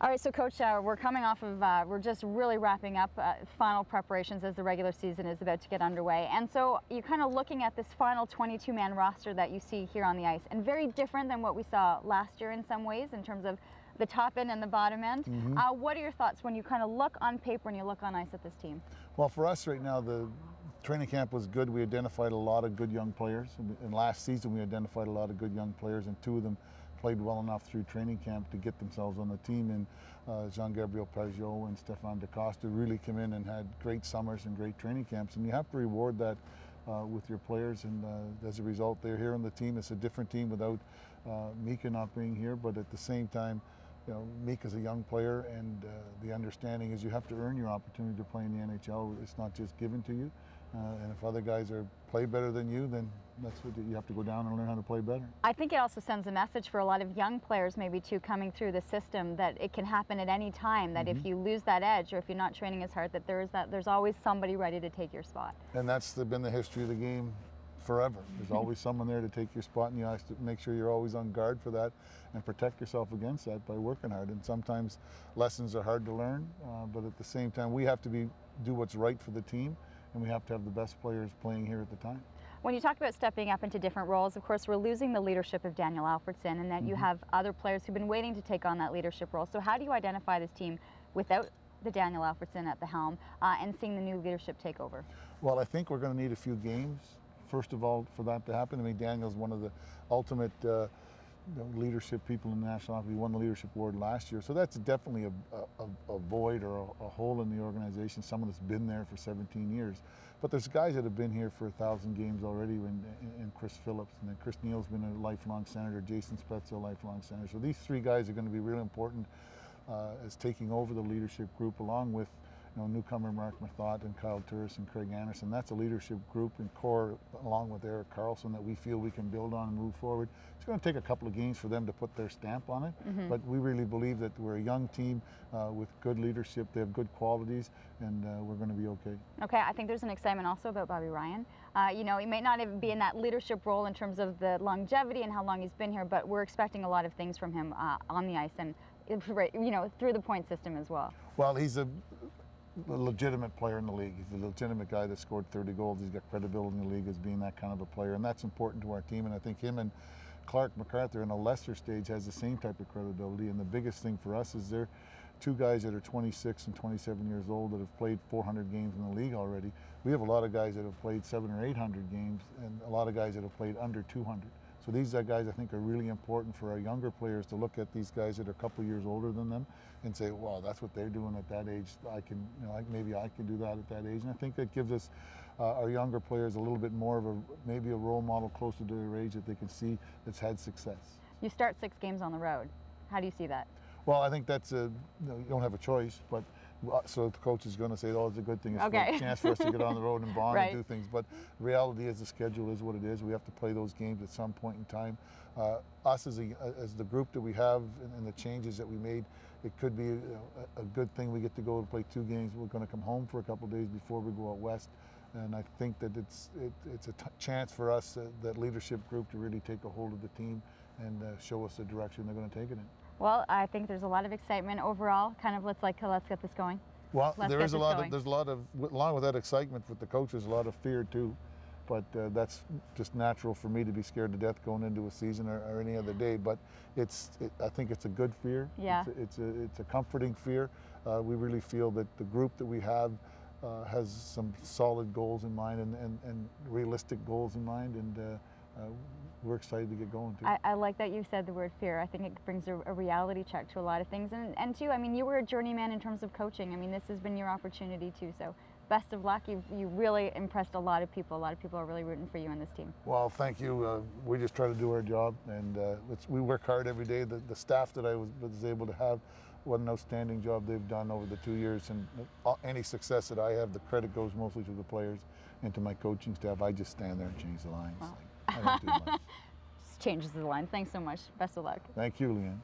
All right, so Coach, we're coming off of, we're just really wrapping up final preparations as the regular season is about to get underway. And so you're kind of looking at this final 22-man roster that you see here on the ice, and very different than what we saw last year in some ways in terms of the top end and the bottom end. What are your thoughts when you kind of look on paper and you look on ice at this team? Well, for us right now, the training camp was good. We identified a lot of good young players. And last season, we identified a lot of good young players, and two of them played well enough through training camp to get themselves on the team. And Jean-Gabriel Pajot and Stefan DaCosta really came in and had great summers and great training camps. And you have to reward that with your players. And as a result, they're here on the team. It's a different team without Mika not being here. But at the same time, you know, Mika's a young player, and the understanding is you have to earn your opportunity to play in the NHL. It's not just given to you. And if other guys play better than you, then that's what you have to go down and learn how to play better. I think it also sends a message for a lot of young players maybe too coming through the system that it can happen at any time, that if you lose that edge or if you're not training as hard, that there's always somebody ready to take your spot. And that's been the history of the game forever. There's always someone there to take your spot, and you have to make sure you're always on guard for that and protect yourself against that by working hard. And sometimes lessons are hard to learn, but at the same time we have to do what's right for the team, and we have to have the best players playing here at the time. When you talk about stepping up into different roles, of course, we're losing the leadership of Daniel Alfredsson, and that you have other players who've been waiting to take on that leadership role. So how do you identify this team without the Daniel Alfredsson at the helm and seeing the new leadership take over? Well, I think we're going to need a few games, first of all, for that to happen. I mean, Daniel's one of the ultimate leadership people in the National Hockey. He won the Leadership Award last year. So that's definitely a void or a hole in the organization, someone that's been there for 17 years. But there's guys that have been here for 1,000 games already, and Chris Phillips, and then Chris Neal's been a lifelong senator, Jason Spezza, a lifelong senator. So these three guys are going to be really important as taking over the leadership group, along with newcomer Mark Mathot and Kyle Turris and Craig Anderson. That's a leadership group and core, along with Eric Carlson, that we feel we can build on and move forward. It's going to take a couple of games for them to put their stamp on it, but we really believe that we're a young team with good leadership. They have good qualities, and we're going to be okay. Okay, I think there's an excitement also about Bobby Ryan. He may not even be in that leadership role in terms of the longevity and how long he's been here, but we're expecting a lot of things from him on the ice and through the point system as well. Well, he's a legitimate player in the league. He's a legitimate guy that scored 30 goals. He's got credibility in the league as being that kind of a player, and that's important to our team. And I think him and Clark MacArthur in a lesser stage has the same type of credibility. And the biggest thing for us is they're two guys that are 26 and 27 years old that have played 400 games in the league already. We have a lot of guys that have played 700 or 800 games, and a lot of guys that have played under 200. So these guys, I think, are really important for our younger players to look at these guys that are a couple years older than them and say, "Wow, that's what they're doing at that age. I can, maybe I can do that at that age." And I think that gives us our younger players a little bit more of maybe a role model closer to their age that they can see that's had success. You start 6 games on the road. How do you see that? Well, I think that's you don't have a choice, but. So the coach is going to say, "Oh, it's a good thing. It's a chance for us to get on the road and bond and do things." But the reality is the schedule is what it is. We have to play those games at some point in time. Us as the group that we have and the changes that we made, it could be a good thing. We get to go and play 2 games. We're going to come home for a couple of days before we go out west. And I think that it's a chance for us, that leadership group, to really take a hold of the team and show us the direction they're going to take it in. Well, I think there's a lot of excitement overall. Kind of let's get this going. Well, there's a lot of along with that excitement with the coaches, a lot of fear too. But that's just natural for me to be scared to death going into a season or any other day. But I think it's a good fear. Yeah. It's a comforting fear. We really feel that the group that we have has some solid goals in mind and realistic goals in mind, and we're excited to get going too. I like that you said the word fear. I think it brings a reality check to a lot of things. And too, I mean, you were a journeyman in terms of coaching. I mean, this has been your opportunity too. So best of luck. You really impressed a lot of people. A lot of people are really rooting for you in this team. Well, thank you. We just try to do our job, and we work hard every day. The staff that I was able to have, what an outstanding job they've done over the 2 years. And any success that I have, the credit goes mostly to the players and to my coaching staff. I just stand there and change the lines. Wow. I don't do much. Just changes the line. Thanks so much. Best of luck. Thank you, Leanne.